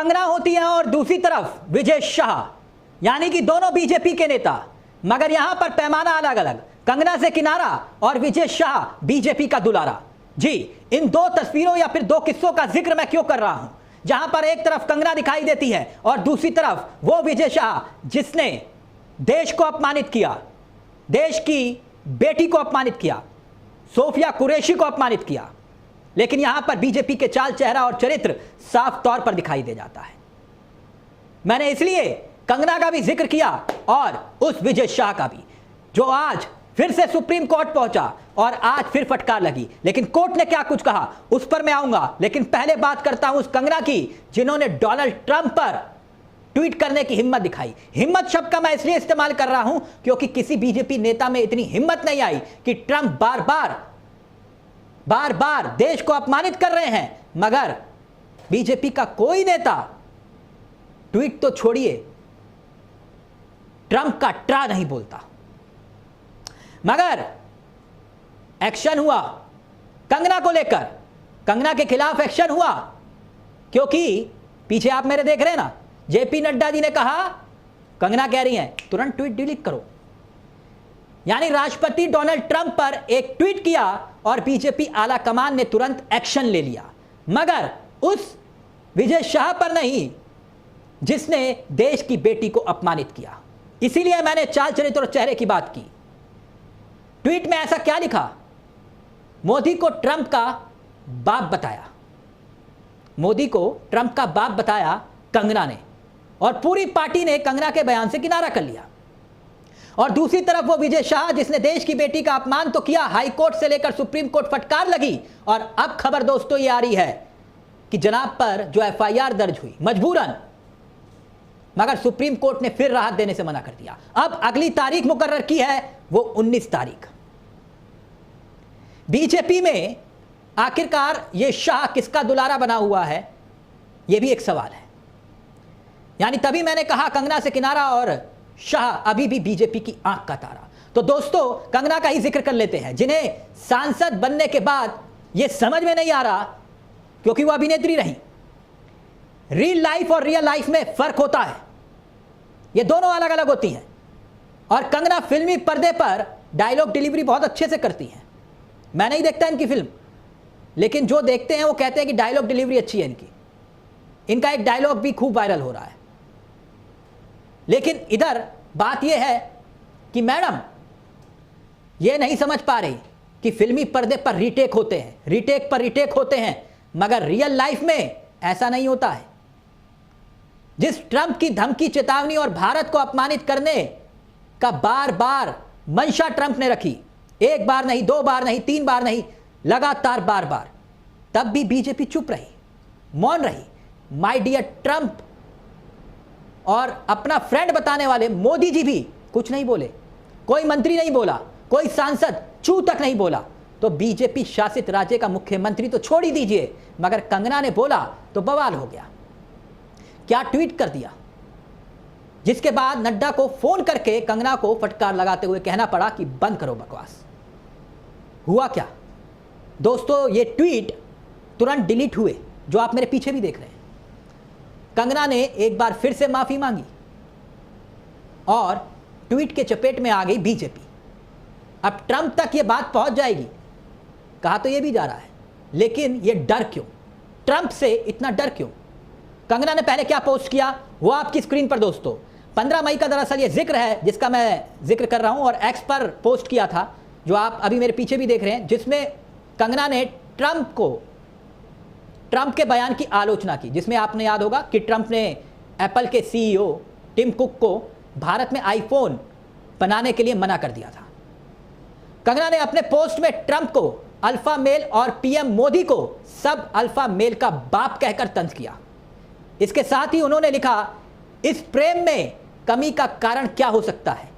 कंगना होती हैं और दूसरी तरफ विजय शाह, यानी कि दोनों बीजेपी के नेता, मगर यहां पर पैमाना अलग अलग। कंगना से किनारा और विजय शाह बीजेपी का दुलारा। जी, इन दो तस्वीरों या फिर दो किस्सों का जिक्र मैं क्यों कर रहा हूं, जहां पर एक तरफ कंगना दिखाई देती है और दूसरी तरफ वो विजय शाह जिसने देश को अपमानित किया, देश की बेटी को अपमानित किया, सोफिया कुरैशी को अपमानित किया। लेकिन यहां पर बीजेपी के चाल, चेहरा और चरित्र साफ तौर पर दिखाई दे जाता है। मैंने इसलिए कंगना का भी जिक्र किया और उस विजय शाह का भी, जो आज फिर से सुप्रीम कोर्ट पहुंचा और आज फिर फटकार लगी। लेकिन कोर्ट ने क्या कुछ कहा उस पर मैं आऊंगा, लेकिन पहले बात करता हूं उस कंगना की जिन्होंने डोनाल्ड ट्रंप पर ट्वीट करने की हिम्मत दिखाई। हिम्मत शब्द का मैं इसलिए इस्तेमाल कर रहा हूं क्योंकि किसी बीजेपी नेता में इतनी हिम्मत नहीं आई कि ट्रंप बार बार देश को अपमानित कर रहे हैं, मगर बीजेपी का कोई नेता ट्वीट तो छोड़िए, ट्रंप का ट्रा नहीं बोलता। मगर एक्शन हुआ कंगना को लेकर, कंगना के खिलाफ एक्शन हुआ, क्योंकि पीछे आप मेरे देख रहे हैं ना, जेपी नड्डा जी ने कहा, कंगना कह रही हैं तुरंत ट्वीट डिलीट करो। यानी राष्ट्रपति डोनाल्ड ट्रंप पर एक ट्वीट किया और बीजेपी आला कमान ने तुरंत एक्शन ले लिया, मगर उस विजय शाह पर नहीं जिसने देश की बेटी को अपमानित किया। इसीलिए मैंने चाल, चरित्र और चेहरे की बात की। ट्वीट में ऐसा क्या लिखा, मोदी को ट्रंप का बाप बताया, मोदी को ट्रंप का बाप बताया कंगना ने, और पूरी पार्टी ने कंगना के बयान से किनारा कर लिया। और दूसरी तरफ वो विजय शाह जिसने देश की बेटी का अपमान तो किया, हाई कोर्ट से लेकर सुप्रीम कोर्ट फटकार लगी, और अब खबर दोस्तों ये आ रही है कि जनाब पर जो एफआईआर दर्ज हुई मजबूरन, मगर सुप्रीम कोर्ट ने फिर राहत देने से मना कर दिया। अब अगली तारीख मुकर्रर की है वो 19 तारीख। बीजेपी में आखिरकार ये शाह किसका दुलारा बना हुआ है, ये भी एक सवाल है। यानी तभी मैंने कहा कंगना से किनारा और शाह अभी भी बीजेपी की आंख का तारा। तो दोस्तों कंगना का ही जिक्र कर लेते हैं, जिन्हें सांसद बनने के बाद यह समझ में नहीं आ रहा, क्योंकि वो अभिनेत्री रही। रियल लाइफ और रियल लाइफ में फर्क होता है, ये दोनों अलग अलग होती हैं। और कंगना फिल्मी पर्दे पर डायलॉग डिलीवरी बहुत अच्छे से करती हैं। मैं नहीं देखता इनकी फिल्म, लेकिन जो देखते हैं वो कहते हैं कि डायलॉग डिलीवरी अच्छी है इनकी। इनका एक डायलॉग भी खूब वायरल हो रहा है। लेकिन इधर बात यह है कि मैडम ये नहीं समझ पा रही कि फिल्मी पर्दे पर रीटेक होते हैं, रीटेक पर रीटेक होते हैं, मगर रियल लाइफ में ऐसा नहीं होता है। जिस ट्रंप की धमकी, चेतावनी और भारत को अपमानित करने का बार बार मंशा ट्रंप ने रखी, एक बार नहीं, दो बार नहीं, तीन बार नहीं, लगातार बार बार, तब भी बीजेपी चुप रही, मौन रही। माय डियर ट्रंप और अपना फ्रेंड बताने वाले मोदी जी भी कुछ नहीं बोले, कोई मंत्री नहीं बोला, कोई सांसद चू तक नहीं बोला। तो बीजेपी शासित राज्य का मुख्यमंत्री तो छोड़ ही दीजिए, मगर कंगना ने बोला तो बवाल हो गया। क्या ट्वीट कर दिया, जिसके बाद नड्डा को फोन करके कंगना को फटकार लगाते हुए कहना पड़ा कि बंद करो बकवास। हुआ क्या दोस्तों, ये ट्वीट तुरंत डिलीट हुए, जो आप मेरे पीछे भी देख रहे हैं। कंगना ने एक बार फिर से माफी मांगी और ट्वीट के चपेट में आ गई बीजेपी। अब ट्रंप तक ये बात पहुंच जाएगी, कहा तो ये भी जा रहा है, लेकिन ये डर क्यों, ट्रंप से इतना डर क्यों? कंगना ने पहले क्या पोस्ट किया वो आपकी स्क्रीन पर दोस्तों 15 मई का दरअसल ये जिक्र है, जिसका मैं जिक्र कर रहा हूं, और एक्स पर पोस्ट किया था, जो आप अभी मेरे पीछे भी देख रहे हैं, जिसमें कंगना ने ट्रंप के बयान की आलोचना की, जिसमें आपने याद होगा कि ट्रंप ने एप्पल के सीईओ टिम कुक को भारत में आईफोन बनाने के लिए मना कर दिया था। कंगना ने अपने पोस्ट में ट्रंप को अल्फा मेल और पीएम मोदी को सब अल्फा मेल का बाप कहकर तंज किया। इसके साथ ही उन्होंने लिखा, इस प्रेम में कमी का कारण क्या हो सकता है,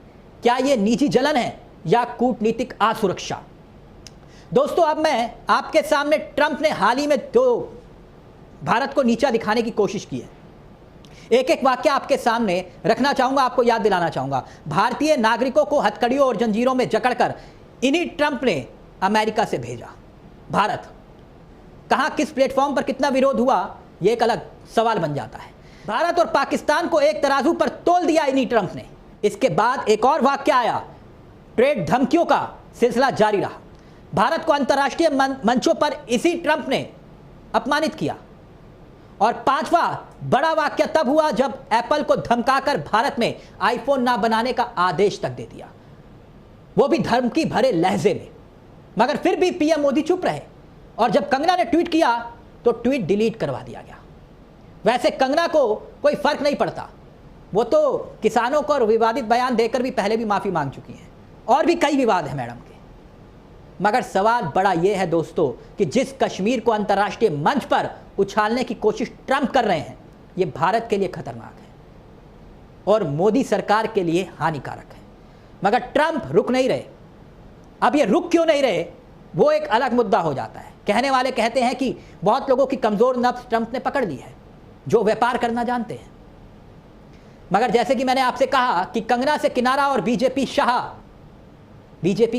क्या यह निजी जलन है या कूटनीतिक असुरक्षा? दोस्तों अब मैं आपके सामने ट्रंप ने हाल ही में जो भारत को नीचा दिखाने की कोशिश की है, एक एक वाक्य आपके सामने रखना चाहूंगा, आपको याद दिलाना चाहूंगा। भारतीय नागरिकों को हथकड़ियों और जंजीरों में जकड़कर इन्हीं ट्रंप ने अमेरिका से भेजा। भारत कहां, किस प्लेटफॉर्म पर कितना विरोध हुआ ये एक अलग सवाल बन जाता है। भारत और पाकिस्तान को एक तराजू पर तोल दिया इन्हीं ट्रंप ने। इसके बाद एक और वाक्य आया, ट्रेड धमकियों का सिलसिला जारी रहा। भारत को अंतर्राष्ट्रीय मंचों पर इसी ट्रंप ने अपमानित किया। और पांचवा बड़ा वाक्य तब हुआ जब एप्पल को धमकाकर भारत में आईफोन ना बनाने का आदेश तक दे दिया, वो भी धमकी भरे लहजे में। मगर फिर भी पीएम मोदी चुप रहे और जब कंगना ने ट्वीट किया तो ट्वीट डिलीट करवा दिया गया। वैसे कंगना को कोई फर्क नहीं पड़ता, वो तो किसानों को और विवादित बयान देकर भी पहले भी माफी मांग चुकी हैं और भी कई विवाद हैं मैडम के। मगर सवाल बड़ा ये है दोस्तों कि जिस कश्मीर को अंतर्राष्ट्रीय मंच पर उछालने की कोशिश ट्रंप कर रहे हैं, ये भारत के लिए खतरनाक है और मोदी सरकार के लिए हानिकारक है। मगर ट्रंप रुक नहीं रहे। अब ये रुक क्यों नहीं रहे, वो एक अलग मुद्दा हो जाता है। कहने वाले कहते हैं कि बहुत लोगों की कमजोर नब्ज ट्रंप ने पकड़ ली है, जो व्यापार करना जानते हैं। मगर जैसे कि मैंने आपसे कहा कि कंगना से किनारा और बीजेपी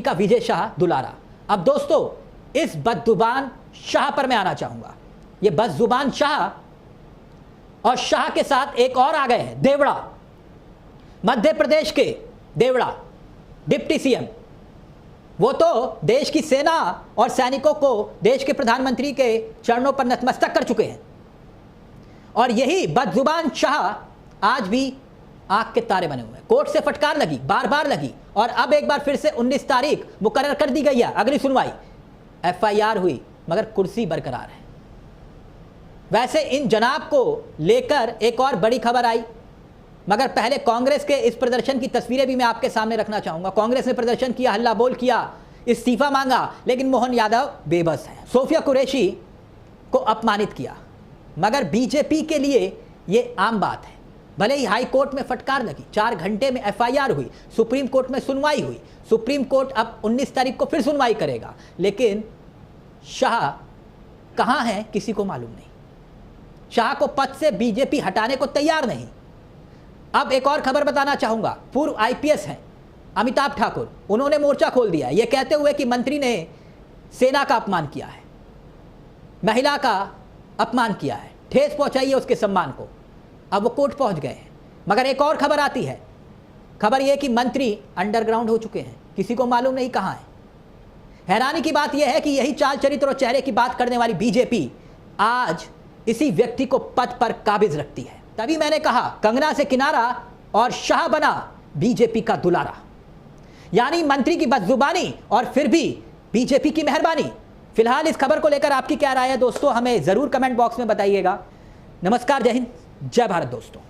का विजय शाह दुलारा। अब दोस्तों इस बदजुबान शाह पर मैं आना चाहूंगा। ये बदजुबान शाह और शाह के साथ एक और आ गए हैं, देवड़ा। मध्य प्रदेश के देवड़ा डिप्टी सीएम, वो तो देश की सेना और सैनिकों को देश के प्रधानमंत्री के चरणों पर नतमस्तक कर चुके हैं। और यही बदजुबान शाह आज भी आंख के तारे बने हुए हैं। कोर्ट से फटकार लगी, बार बार लगी और अब एक बार फिर से 19 तारीख मुकर्रर कर दी गई है अगली सुनवाई। एफआईआर हुई मगर कुर्सी बरकरार है। वैसे इन जनाब को लेकर एक और बड़ी खबर आई, मगर पहले कांग्रेस के इस प्रदर्शन की तस्वीरें भी मैं आपके सामने रखना चाहूंगा। कांग्रेस ने प्रदर्शन किया, हल्ला बोल किया, इस्तीफा मांगा, लेकिन मोहन यादव बेबस हैं। सोफिया कुरैशी को अपमानित किया। मगर बीजेपी के लिए ये आम बात है। भले ही हाई कोर्ट में फटकार लगी, 4 घंटे में एफआईआर हुई, सुप्रीम कोर्ट में सुनवाई हुई, सुप्रीम कोर्ट अब 19 तारीख को फिर सुनवाई करेगा, लेकिन शाह कहां है किसी को मालूम नहीं। शाह को पद से बीजेपी हटाने को तैयार नहीं। अब एक और खबर बताना चाहूंगा। पूर्व आईपीएस हैं अमिताभ ठाकुर, उन्होंने मोर्चा खोल दिया ये कहते हुए कि मंत्री ने सेना का अपमान किया है, महिला का अपमान किया है, ठेस पहुंचाई है उसके सम्मान को। अब वो कोर्ट पहुंच गए हैं। मगर एक और खबर आती है, खबर यह कि मंत्री अंडरग्राउंड हो चुके हैं, किसी को मालूम नहीं कहां है। हैरानी की बात यह है कि यही चाल चरित्र और चेहरे की बात करने वाली बीजेपी आज इसी व्यक्ति को पद पर काबिज रखती है। तभी मैंने कहा कंगना से किनारा और शाह बना बीजेपी का दुलारा, यानी मंत्री की बदजुबानी और फिर भी बीजेपी की मेहरबानी। फिलहाल इस खबर को लेकर आपकी क्या राय है दोस्तों, हमें जरूर कमेंट बॉक्स में बताइएगा। नमस्कार, जय हिंद, जय भारत दोस्तों।